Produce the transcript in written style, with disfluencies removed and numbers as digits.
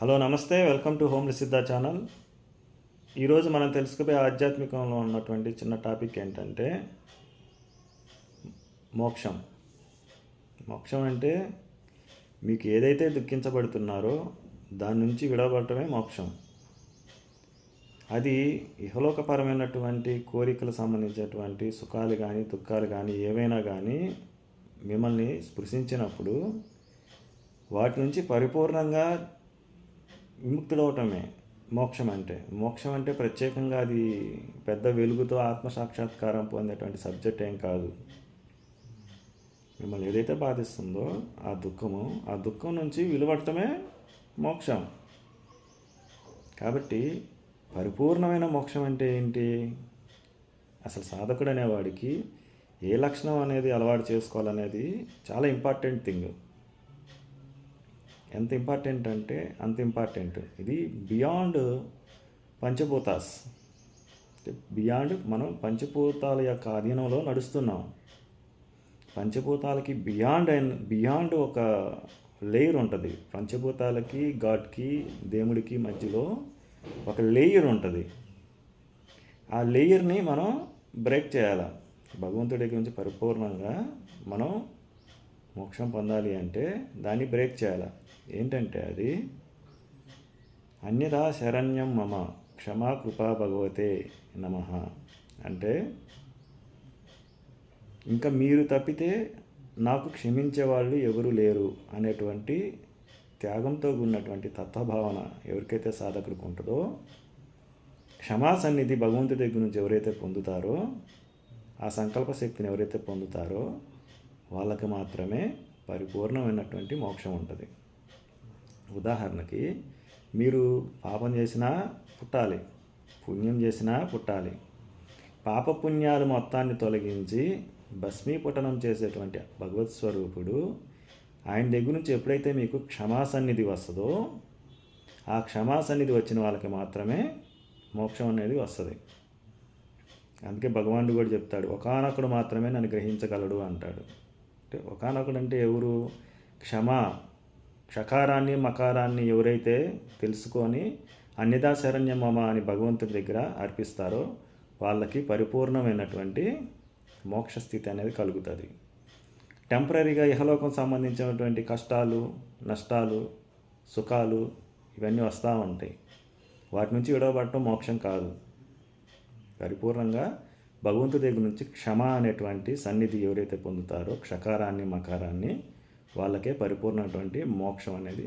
Hello నమస్తే, welcome to home సిద్ధ channel. ఈరోజు మనం తెలుసుకుపోయే ఆధ్యాత్మికంలో ఉన్నటువంటి చిన్న టాపిక్ ఏంటంటే మోక్షం. మోక్షం అంటే మీకు ఏదైతే దుఃఖించబడుతున్నారో దాని నుంచి విడవబడటమే మోక్షం. అది ఇహలోకపరమైనటువంటి కోరికలకు సంబంధించినటువంటి సుఖాలు కానీ దుఃఖాలు కానీ ఏవైనా కానీ మిమ్మల్ని స్పృశించినప్పుడు వాటి నుంచి పరిపూర్ణంగా విముక్తులవటమే మోక్షం అంటే ప్రత్యేకంగా అది పెద్ద వెలుగుతో ఆత్మసాక్షాత్కారం పొందేటువంటి సబ్జెక్ట్ ఏం కాదు. మిమ్మల్ని ఏదైతే బాధిస్తుందో ఆ దుఃఖం నుంచి విలువడటమే మోక్షం. కాబట్టి పరిపూర్ణమైన మోక్షం అంటే ఏంటి? అసలు సాధకుడు అనేవాడికి ఏ లక్షణం అనేది అలవాటు చేసుకోవాలనేది చాలా ఇంపార్టెంట్ థింగ్. ఎంత ఇంపార్టెంట్ అంటే అంత ఇంపార్టెంట్. ఇది బియాండ్ పంచభూతాస్, బియాండ్ మనం పంచభూతాల యొక్క అధీనంలో నడుస్తున్నాం. పంచభూతాలకి బియాండ్ ఒక లేయర్ ఉంటుంది. పంచభూతాలకి గాడ్కి దేవుడికి మధ్యలో ఒక లేయర్ ఉంటుంది. ఆ లేయర్ని మనం బ్రేక్ చేయాలి. భగవంతుడి గురించి పరిపూర్ణంగా మనం మోక్షం పొందాలి అంటే దాన్ని బ్రేక్ చేయాలి. ఏంటంటే అది అన్యదా శరణ్యం మమ క్షమా కృపా భగవతే నమః అంటే ఇంకా మీరు తప్పితే నాకు క్షమించే వాళ్ళు ఎవరు లేరు అనేటువంటి త్యాగంతో ఉన్నటువంటి తత్వభావన ఎవరికైతే సాధకుడికి ఉంటుందో, క్షమా సన్నిధి భగవంతుడి దగ్గర నుంచి ఎవరైతే పొందుతారో, ఆ సంకల్ప శక్తిని ఎవరైతే పొందుతారో వాళ్ళకి మాత్రమే పరిపూర్ణమైనటువంటి మోక్షం ఉంటుంది. ఉదాహరణకి మీరు పాపం చేసినా పుట్టాలి, పుణ్యం చేసినా పుట్టాలి. పాపపుణ్యాలు మొత్తాన్ని తొలగించి భస్మీపుటనం చేసేటువంటి భగవత్ స్వరూపుడు ఆయన దగ్గర నుంచి ఎప్పుడైతే మీకు క్షమాసన్నిధి వస్తుందో ఆ క్షమాసన్నిధి వచ్చిన వాళ్ళకి మాత్రమే మోక్షం అనేది వస్తుంది. అందుకే భగవానుడు కూడా చెప్తాడు, ఒకానొకడు మాత్రమే నన్ను గ్రహించగలడు అంటాడు. అంటే ఒకానొకడు అంటే ఎవరు? క్షకారాన్ని మకారాన్ని ఎవరైతే తెలుసుకొని అన్యదా శరణ్యం మమ అని భగవంతుడి దగ్గర అర్పిస్తారో వాళ్ళకి పరిపూర్ణమైనటువంటి మోక్షస్థితి అనేది కలుగుతుంది. టెంపరీగా ఇహలోకం సంబంధించినటువంటి కష్టాలు, నష్టాలు, సుఖాలు ఇవన్నీ వస్తూ ఉంటాయి. వాటి నుంచి విడవబడటం మోక్షం కాదు. పరిపూర్ణంగా భగవంతుడి దగ్గర నుంచి క్షమ అనేటువంటి సన్నిధి ఎవరైతే పొందుతారో క్షకారాన్ని మకారాన్ని వాళ్ళకే పరిపూర్ణమైనటువంటి మోక్షం అనేది